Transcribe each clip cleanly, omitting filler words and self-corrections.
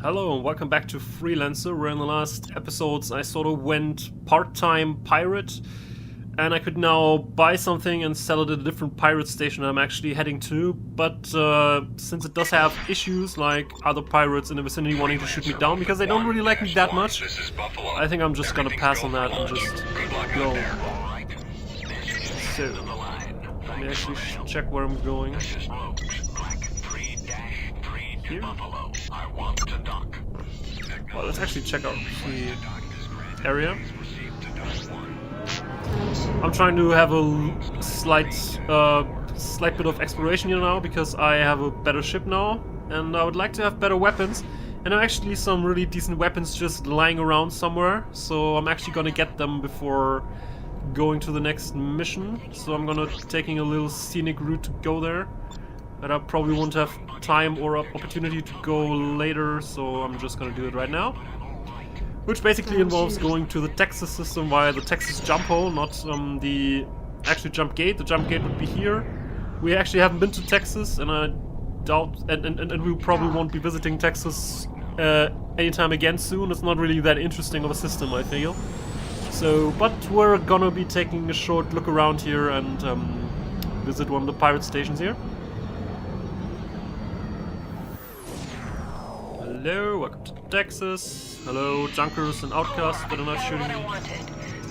Hello and welcome back to Freelancer, where in the last episodes I sort of went part-time pirate and I could now buy something and sell it at a different pirate station I'm actually heading to, but since it does have issues like other pirates in the vicinity wanting to shoot me down because they don't really like me that much, I think I'm just gonna pass on that and just go. So, let me actually check where I'm going. Here? Well, let's actually check out the area. I'm trying to have a slight bit of exploration here now because I have a better ship now, and I would like to have better weapons. And there are actually some really decent weapons just lying around somewhere, so I'm actually gonna get them before going to the next mission. So I'm gonna taking a little scenic route to go there. But I probably won't have time or opportunity to go later, so I'm just gonna do it right now. Which basically involves going to the Texas system via the Texas jump hole, not the actual jump gate. The jump gate would be here. We actually haven't been to Texas, and I doubt, and we probably won't be visiting Texas anytime again soon. It's not really that interesting of a system, I feel. So, but we're gonna be taking a short look around here and visit one of the pirate stations here. Hello, welcome to Texas. Hello, junkers and outcasts that are not shooting me.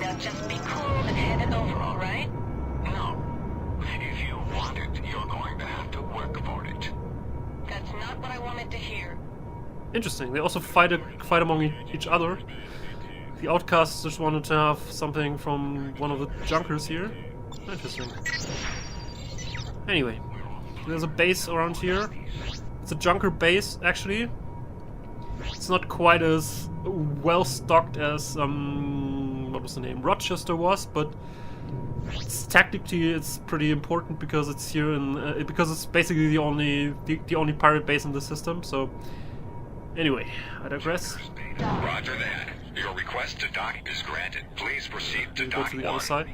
Now just be cool and hand it over, alright? No. If you want it, you're going to have to work for it. That's not what I wanted to hear. Interesting, they also fight among each other. The outcasts just wanted to have something from one of the junkers here. Interesting. Anyway, there's a base around here. It's a junker base, actually. It's not quite as well stocked as what was the name? Rochester was, but tactically it's pretty important because it's here in because it's basically the only pirate base in the system. So anyway, I digress. Roger that. Your request to dock is granted. Please proceed to Go dock to the 1. other side.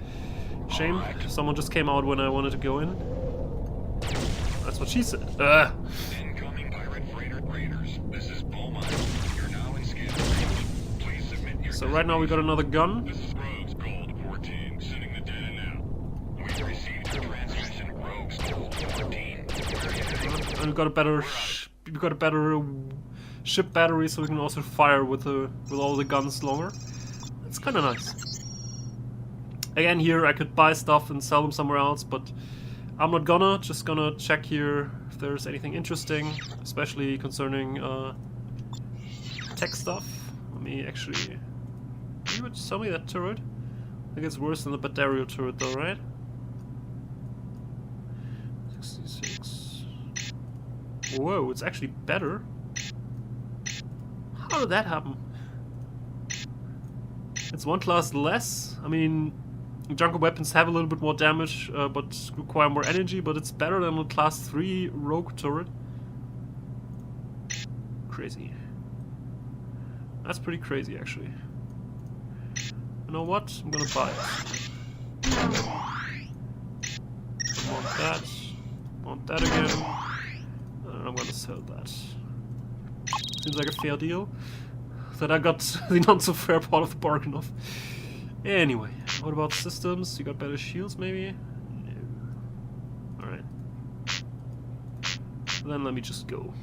Shame, someone just came out when I wanted to go in. That's what she said. Incoming pirate freighter raiders. This is Beaumont. You're now in scan. Please submit your. So right now we got another gun. This is Rogues Gold 14, sending the data now. We received your transmission. Rogues Gold 14. And we got a better ship battery, so we can also fire with all the guns longer. It's kind of nice. Again, here I could buy stuff and sell them somewhere else, but I'm not gonna. Just gonna check here if there's anything interesting, especially concerning tech stuff. Let me actually. You would sell me that turret? I think it's worse than the Badario turret, though, right? 66. Whoa, it's actually better. How did that happen? It's one class less. I mean, junker weapons have a little bit more damage, but require more energy, but it's better than the class 3 rogue turret. Crazy. That's pretty crazy, actually. You know what? I'm gonna buy it. Want that. Want that again. And I'm gonna sell that. Seems like a fair deal. That I got the not-so-fair part of the bargain of. Anyway, what about systems? You got better shields, maybe? No. Alright. Then let me just go.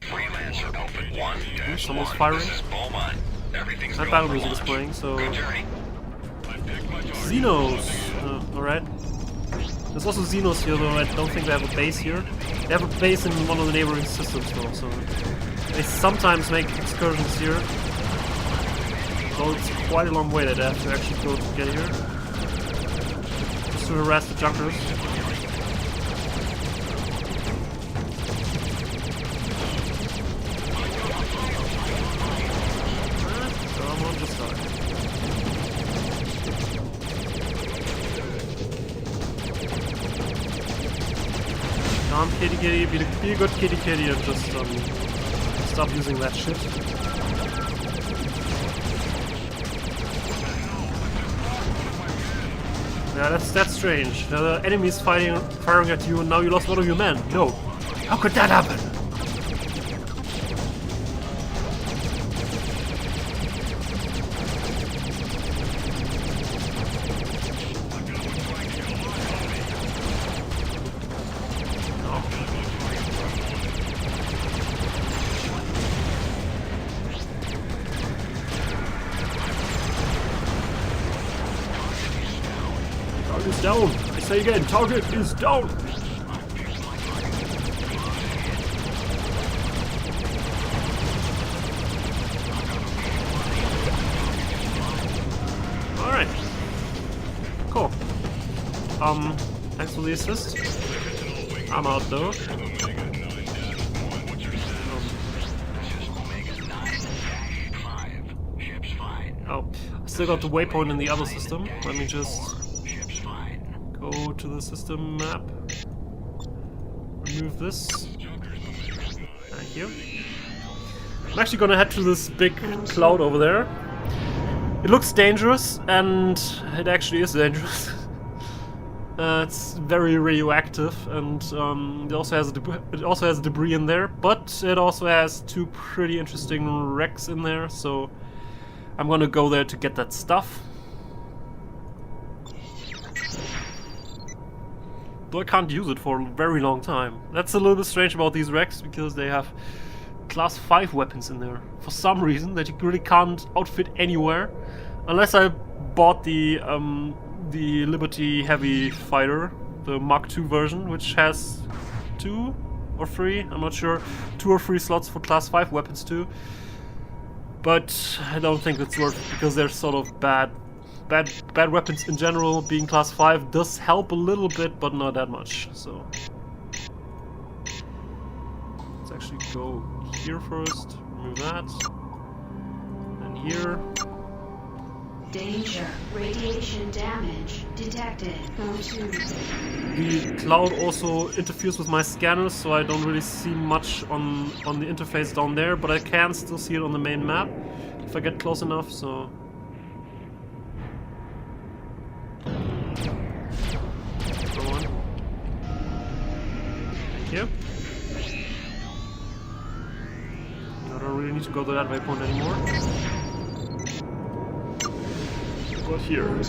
Freelancer open 1. Someone's firing. This is Beaumont. Everything's That going battle for music is launch. playing, so... Good journey. Xenos! Alright. There's also Xenos here, though I don't think they have a base here. They have a base in one of the neighboring systems, though, so... They sometimes make excursions here. So it's quite a long way that I have to actually go to get here. Just to harass the junkers. Come on, just die. Calm, kitty kitty, be a good kitty kitty and just stop using that shit. Yeah, that's strange. The enemies firing at you, and now you lost one of your men. No, how could that happen? Target is down. I say again, target is down. Alright. Cool. Thanks for the assist. I'm out though. Oh, I still got the waypoint in the other system. Let me just go to the system map. Remove this. Thank you. I'm actually gonna head to this big cloud over there. It looks dangerous, and it actually is dangerous. It's very radioactive, and it also has debris in there, but it also has two pretty interesting wrecks in there. So I'm gonna go there to get that stuff. Though I can't use it for a very long time. That's a little bit strange about these wrecks, because they have class 5 weapons in there for some reason that you really can't outfit anywhere, unless I bought the Liberty Heavy Fighter, the Mark II version, which has 2 or 3, I'm not sure, 2 or 3 slots for class 5 weapons too. But I don't think it's worth it, because they're sort of bad weapons in general. Being class 5 does help a little bit, but not that much. So let's actually go here first, remove that, and here. Danger. Radiation damage detected. Go to. The cloud also interferes with my scanners, so I don't really see much on the interface down there, but I can still see it on the main map if I get close enough, so... Go on. Thank you. I don't really need to go to that waypoint anymore. But here.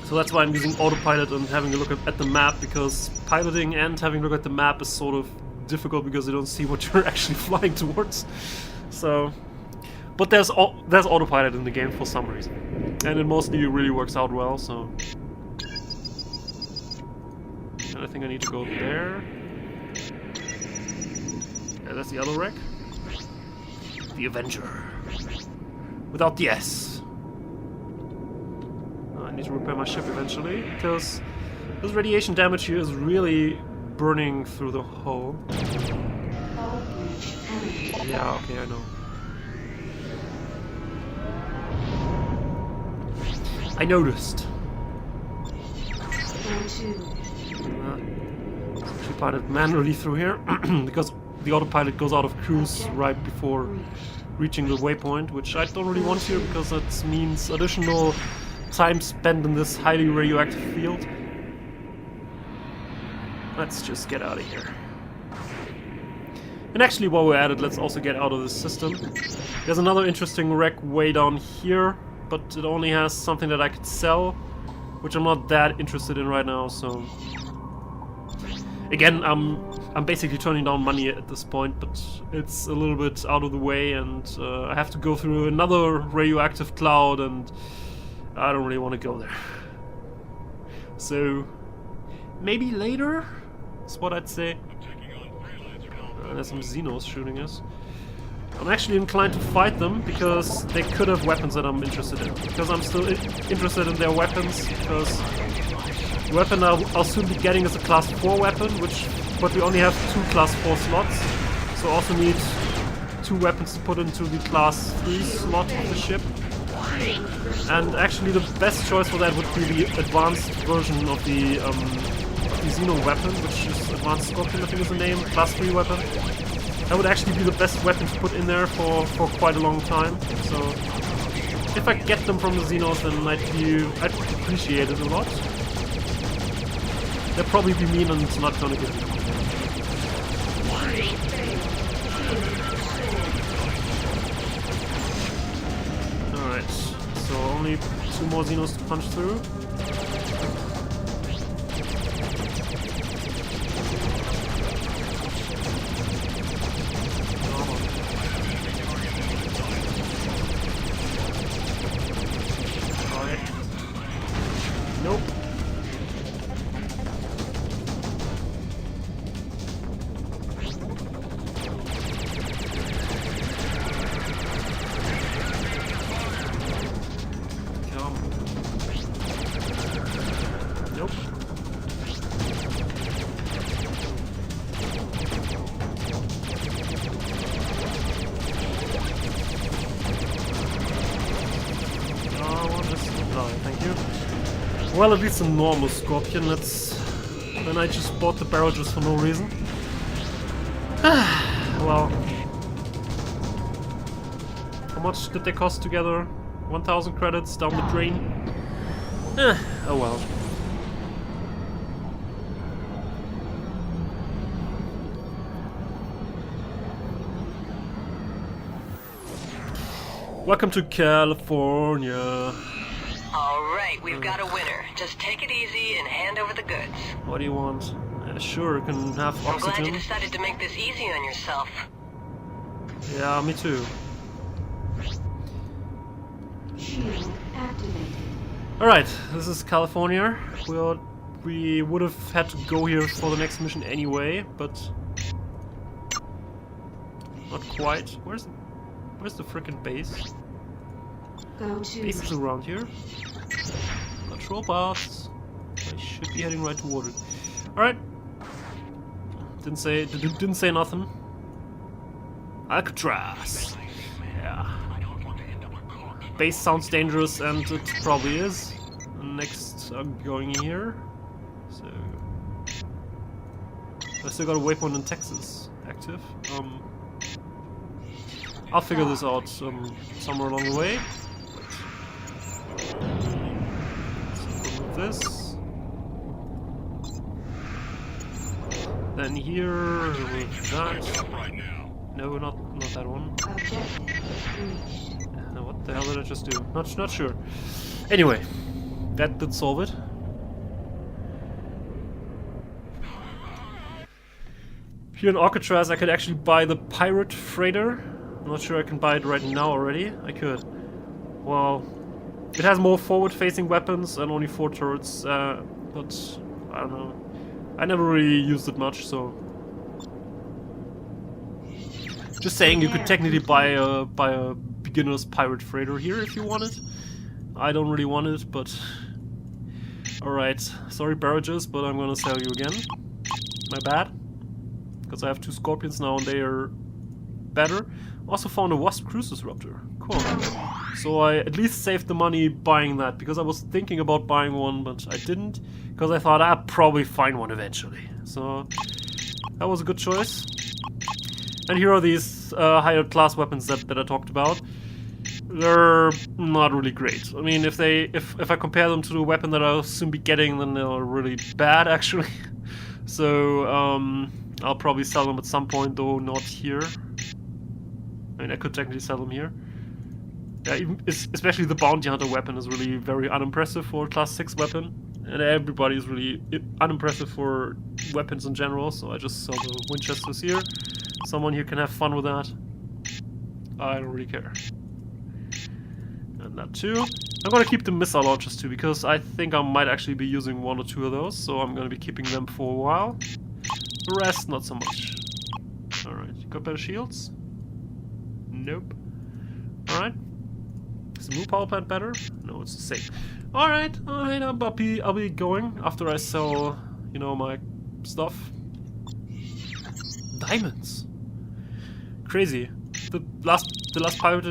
So that's why I'm using autopilot and having a look at the map, because piloting and having a look at the map is sort of difficult because you don't see what you're actually flying towards. So, but there's autopilot in the game for some reason, and it mostly really works out well. So, and I think I need to go there. Yeah, that's the other wreck. The Avenger. Without the S. I need to repair my ship eventually, because this radiation damage here is really burning through the hull. Yeah, okay, I know. I noticed. Actually pilot manually through here, because the autopilot goes out of cruise right before reaching the waypoint, which I don't really want here, because that means additional time spent in this highly radioactive field. Let's just get out of here. And actually, while we're at it, let's also get out of this system. There's another interesting wreck way down here, but it only has something that I could sell, which I'm not that interested in right now, so... Again, I'm basically turning down money at this point, but it's a little bit out of the way, and I have to go through another radioactive cloud, and I don't really want to go there. So, maybe later is what I'd say. There's some Xenos shooting us. I'm actually inclined to fight them, because they could have weapons that I'm interested in. Because I'm still interested in their weapons, because the weapon I'll soon be getting is a class 4 weapon, but we only have 2 class 4 slots. So I also need 2 weapons to put into the class 3 slot of the ship. And actually the best choice for that would be the advanced version of the Xeno weapon, which is Advanced Scorpion, I think is the name, class 3 weapon. That would actually be the best weapon to put in there for quite a long time. So if I get them from the Xenos, then I'd appreciate it a lot. They'll probably be mean and not gonna give me. Alright, so only 2 more Xenos to punch through. Nope. Come. Nope. Thank you. Well, at least a normal Scorpion. Then I just bought the barrages for no reason. Well, how much did they cost together? 1,000 credits down the drain. Oh well. Welcome to California. Alright, we've got a winner. Just take it easy and hand over the goods. What do you want? Sure, you can have I'm glad you oxygen. decided to make this easy on yourself. Yeah, me too. Shield activated. Alright, this is California. We would have had to go here for the next mission anyway, but not quite. Where's the frickin' base? Go to Base is around here. Control paths. I should be heading right toward it. Alright. Didn't say nothing. Alcatraz. Yeah. Base sounds dangerous, and it probably is. Next, I'm going here. So I still got a waypoint in Texas active. I'll figure this out somewhere along the way. So remove this. Then here, remove that. Right now. No, not that one. objective reached. What the hell did I just do? Not sure. Anyway, that did solve it. Here in Alcatraz, I could actually buy the pirate freighter. I'm not sure I can buy it right now already. I could. Well, it has more forward-facing weapons and only 4 turrets, but I don't know. I never really used it much, so. Just saying, you could technically buy a beginner's pirate freighter here if you want it. I don't really want it, but alright. Sorry, barrages, but I'm gonna sell you again. My bad. Because I have 2 Scorpions now and they are better. Also found a Wasp Cruise Disruptor. Cool. So I at least saved the money buying that, because I was thinking about buying one, but I didn't. Because I thought I'd probably find one eventually. So that was a good choice. And here are these higher class weapons that I talked about. They're not really great. I mean, if I compare them to the weapon that I'll soon be getting, then they're really bad actually. So I'll probably sell them at some point, though not here. I mean, I could technically sell them here. Yeah, especially the Bounty Hunter weapon is really very unimpressive for a class 6 weapon. And everybody is really unimpressive for weapons in general, so I just sell the Winchesters here. Someone here can have fun with that. I don't really care. And that too. I'm gonna keep the missile launchers too, because I think I might actually be using 1 or 2 of those, so I'm gonna be keeping them for a while. The rest, not so much. Alright, got better shields? Nope. Alright. Is the blue power plant better? No, it's the same. Alright, I'll be going after I sell, you know, my stuff. Diamonds. Crazy. The last pirate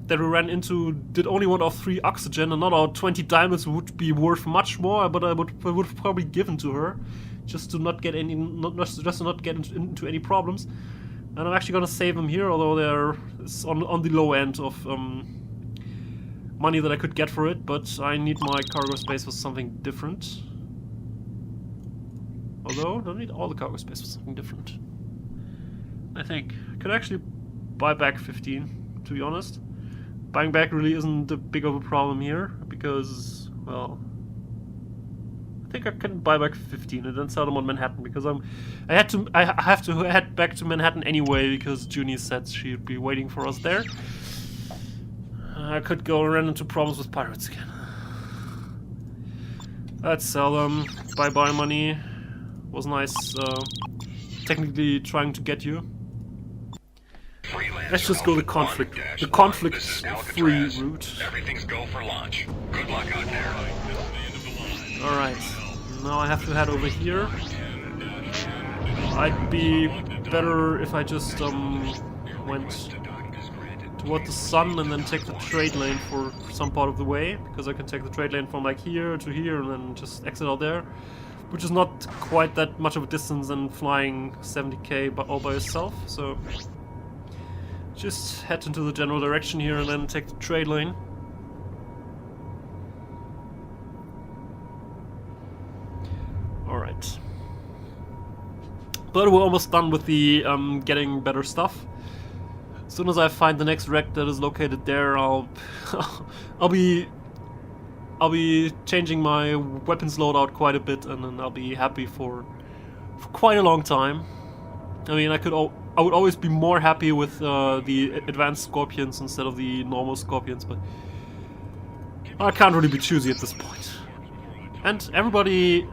that we ran into did only want our 3 oxygen, and not our 20 diamonds would be worth much more, but I would have probably given to her, just to not get any, just to not get into any problems. And I'm actually gonna save them here, although they're on the low end of money that I could get for it, but I need my cargo space for something different. Although, I don't need all the cargo space for something different. I think I could actually buy back 15, to be honest. Buying back really isn't a big of a problem here, because, well, I think I can buy back 15 and then sell them on Manhattan, because I have to head back to Manhattan anyway, because Junie said she'd be waiting for us there. I could go and run into problems with pirates again. Let's sell them. Bye-bye money. Was nice, technically trying to get you. Freelancer Let's just go the conflict-free route. Everything's go for launch. Good luck out there. Alright, now I have to head over here. I'd be better if I just went toward the sun and then take the trade lane for some part of the way, because I can take the trade lane from like here to here and then just exit out there, which is not quite that much of a distance than flying 70k all by yourself, so just head into the general direction here and then take the trade lane. Alright. But we're almost done with the getting better stuff. As soon as I find the next wreck that is located there, I'll be changing my weapons loadout quite a bit, and then I'll be happy for quite a long time. I mean, I would always be more happy with the advanced scorpions instead of the normal scorpions, but I can't really be choosy at this point. And everybody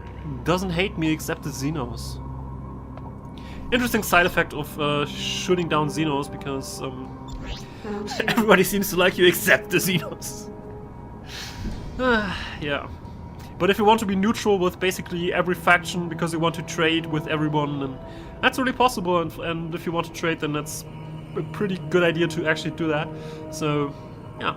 doesn't hate me except the Xenos. Interesting side effect of shooting down Xenos, because everybody seems to like you except the Xenos. Yeah. But if you want to be neutral with basically every faction because you want to trade with everyone, then that's really possible, and if you want to trade, then that's a pretty good idea to actually do that. So, yeah.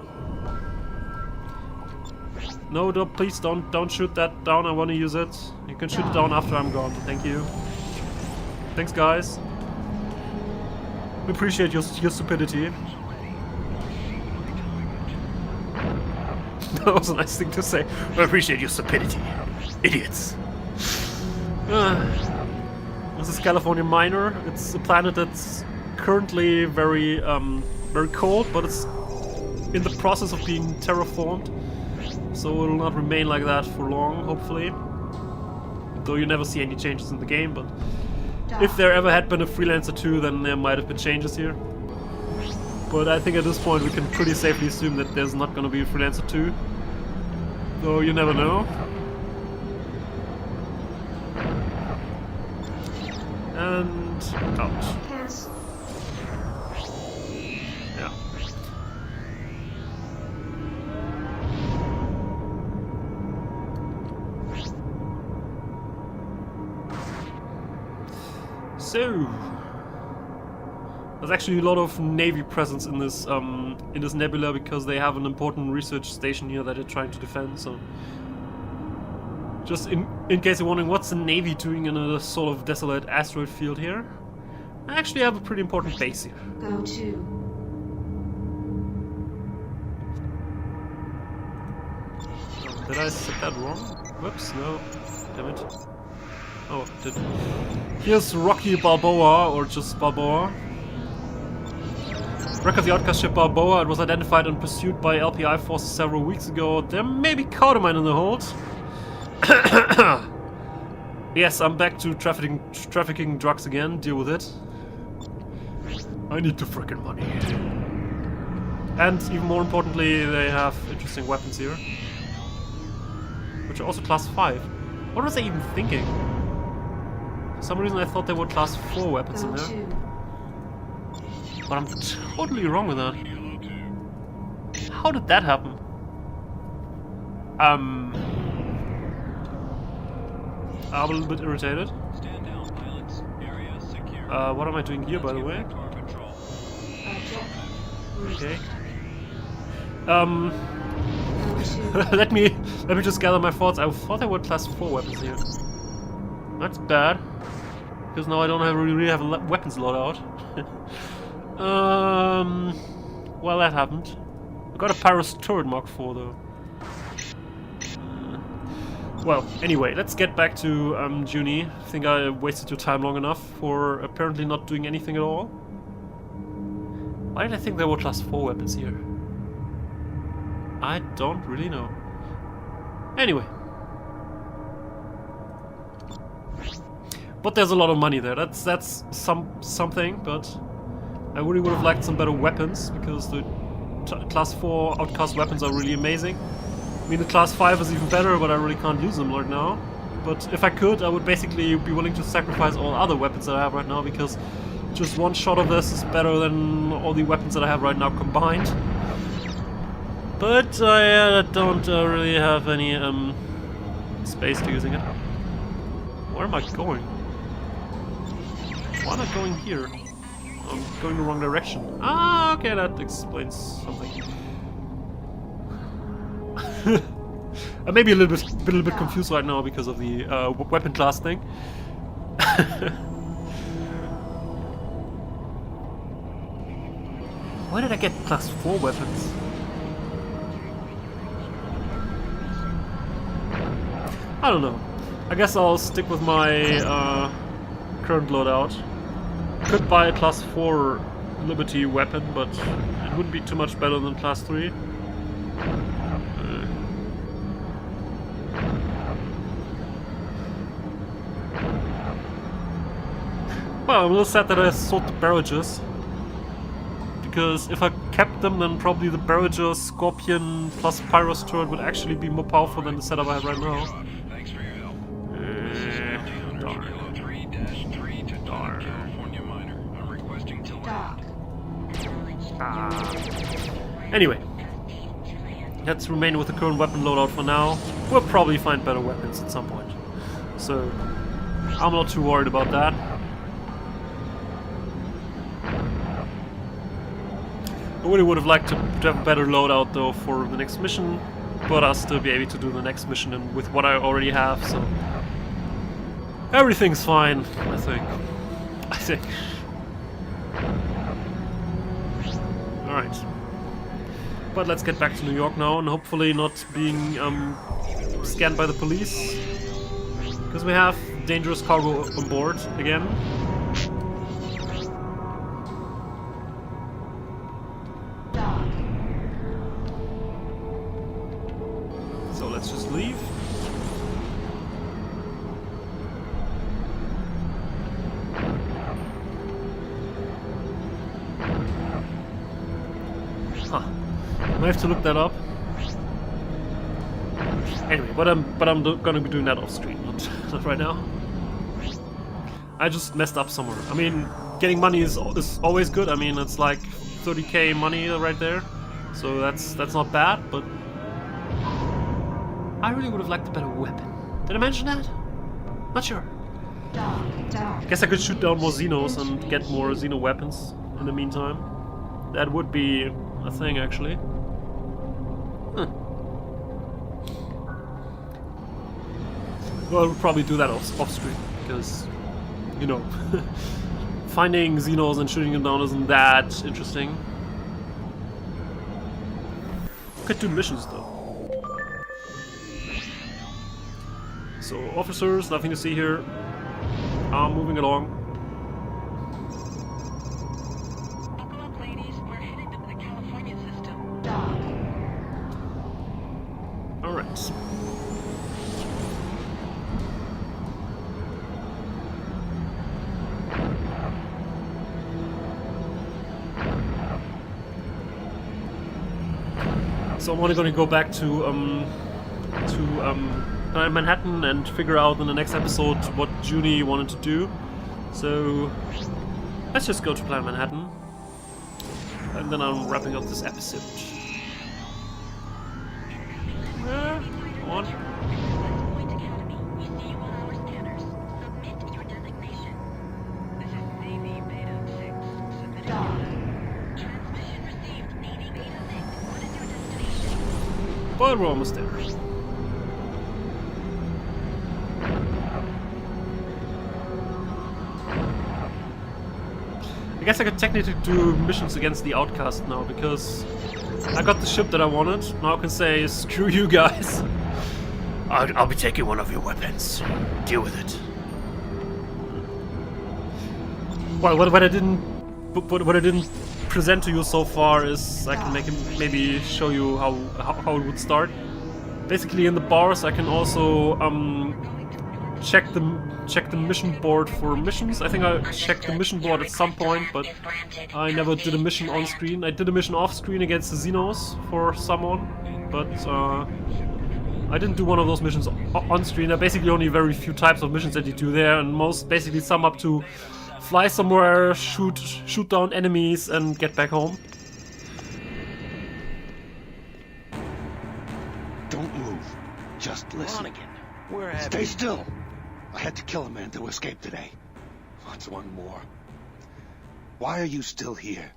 No, please don't shoot that down, I want to use it. You can shoot it down after I'm gone, thank you. Thanks, guys. We appreciate your stupidity. That was a nice thing to say. I appreciate your stupidity. Idiots. This is California Minor. It's a planet that's currently very cold, but it's in the process of being terraformed. So it will not remain like that for long, hopefully. Though you never see any changes in the game, but if there ever had been a Freelancer 2, then there might have been changes here. But I think at this point we can pretty safely assume that there's not going to be a Freelancer 2. Though you never know. And out. Yeah. So there's actually a lot of Navy presence in this nebula, because they have an important research station here that they're trying to defend. So, just in case you're wondering, what's the Navy doing in a sort of desolate asteroid field here? I actually have a pretty important base here. Go to. Did I set that wrong? Whoops, no. Damn it. Oh, did. Here's Rocky Balboa, or just Balboa. Wreck of the outcast ship Balboa. It was identified and pursued by LPI forces several weeks ago. There may be Cowdermine in the hold. Yes, I'm back to trafficking drugs again. Deal with it. I need the frickin' money. And even more importantly, they have interesting weapons here, which are also class 5. What was I even thinking? For some reason I thought they were class 4 weapons in there. But I'm totally wrong with that. How did that happen? I'm a little bit irritated. What am I doing here, by the way? Okay. let me just gather my thoughts. I thought there were class 4 weapons here. That's bad, because now I don't really have a weapons loadout. Well, that happened. Got a Pyro's turret Mark IV though. Well, anyway, let's get back to Junie. I think I wasted your time long enough for apparently not doing anything at all. Why did I think there were class 4 weapons here? I don't really know. Anyway. But there's a lot of money there. That's something, but I really would have liked some better weapons, because the class 4 outcast weapons are really amazing. I mean, the class 5 is even better, but I really can't use them right now. But if I could, I would basically be willing to sacrifice all other weapons that I have right now, because just one shot of this is better than all the weapons that I have right now combined. But I don't really have any space to using it. Where am I going? Why am I going here? I'm going the wrong direction. Ah, okay, that explains something. I may be a little bit confused right now because of the weapon class thing. Why did I get class 4 weapons? I don't know. I guess I'll stick with my current loadout. Could buy a class 4 Liberty weapon, but it wouldn't be too much better than class 3. Well, I'm a little sad that I sold the barrages, because if I kept them, then probably the Barrager, Scorpion plus Pyro's turret would actually be more powerful than the setup I have right now. Thanks for your help. Darn. Kilo 3-3 to Darn. California miner. I'm requesting to Dock. Anyway, let's remain with the current weapon loadout for now. We'll probably find better weapons at some point, so I'm not too worried about that. I really would have liked to have a better loadout though for the next mission, but I'll still be able to do the next mission and with what I already have, so everything's fine, I think. Alright. But let's get back to New York now and hopefully not being scanned by the police, because we have dangerous cargo on board again. So let's just leave. Huh. Might have to look that up. Anyway, but I'm gonna be doing that off screen, not right now. I just messed up somewhere. I mean, getting money is always good. I mean, it's like 30k money right there, so that's not bad. But I really would have liked a better weapon. Did I mention that? Not sure. Dock. Guess I could shoot down more Xenos and get more Xeno weapons in the meantime. That would be a thing, actually. Well, I'll probably do that off screen, because, you know, finding Xenos and shooting them down isn't that interesting. Could do missions, though. So, officers, nothing to see here. I'm moving along. Buckle up, ladies. We're headed to the California system. Dock. Alright. So I'm only going to go back to Manhattan and figure out in the next episode what Junie wanted to do. So let's just go to Planet Manhattan, and then I'm wrapping up this episode. Come on. Point Academy. We see you on our scanners. Submit your designation. This is Navy Beta 6. Submitting Dock. data. Transmission received. Navy Beta 6. What is your destination? But we're almost there. I guess I could technically do missions against the Outcast now, because I got the ship that I wanted. Now I can say, screw you guys. I'll be taking one of your weapons. Deal with it. Well, what I didn't present to you so far is I can maybe show you how it would start. Basically, in the bars, I can also check the mission board for missions. I think I checked the mission board at some point, but I never did a mission on screen. I did a mission off screen against the Xenos for someone, but I didn't do one of those missions on screen. There are basically only very few types of missions that you do there, and most basically sum up to fly somewhere, shoot down enemies, and get back home. Don't move. Just listen. Stay still. I had to kill a man to escape today. What's one more? Why are you still here?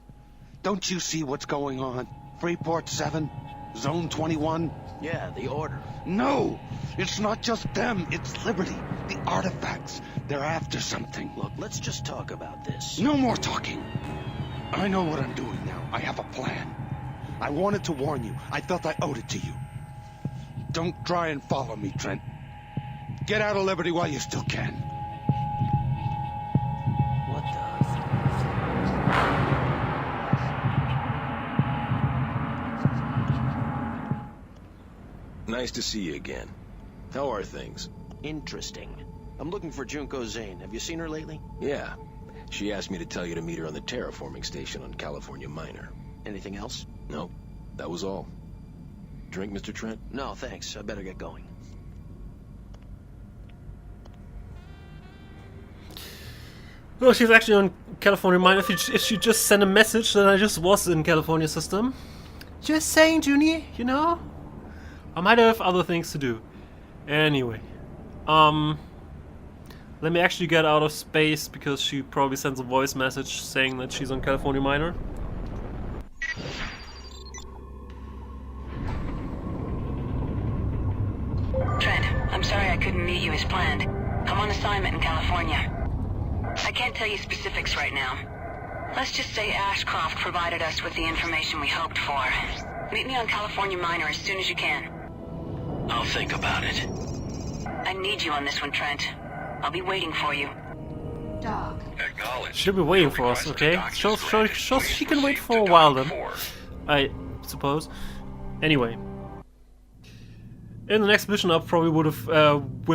Don't you see what's going on? Freeport 7? Zone 21? Yeah, the Order. No! It's not just them, it's Liberty. The artifacts. They're after something. Look, let's just talk about this. No more talking. I know what I'm doing now. I have a plan. I wanted to warn you. I felt I owed it to you. Don't try and follow me, Trent. Get out of Liberty while you still can. What the... Nice to see you again. How are things? Interesting. I'm looking for Junko Zane. Have you seen her lately? Yeah. She asked me to tell you to meet her on the terraforming station on California Minor. Anything else? No, that was all. Drink, Mr. Trent? No, thanks. I better get going. Well, she's actually on California Minor. If she just sent a message, then I just was in California system. Just saying, Junie, you know? I might have other things to do. Anyway. Let me actually get out of space because she probably sends a voice message saying that she's on California Minor. Trent, I'm sorry I couldn't meet you as planned. I'm on assignment in California. I can't tell you specifics right now. Let's just say Ashcroft provided us with the information we hoped for. Meet me on California Minor as soon as you can. I'll think about it. I need you on this one, Trent. I'll be waiting for you. Dog. Acknowledged. She'll be waiting for us, okay? She can wait for a while then, I suppose. Anyway. In the next mission I probably would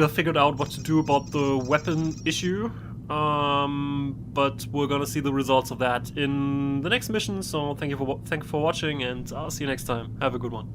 have figured out what to do about the weapon issue. But we're gonna see the results of that in the next mission, so thank you for watching, and I'll see you next time. Have a good one.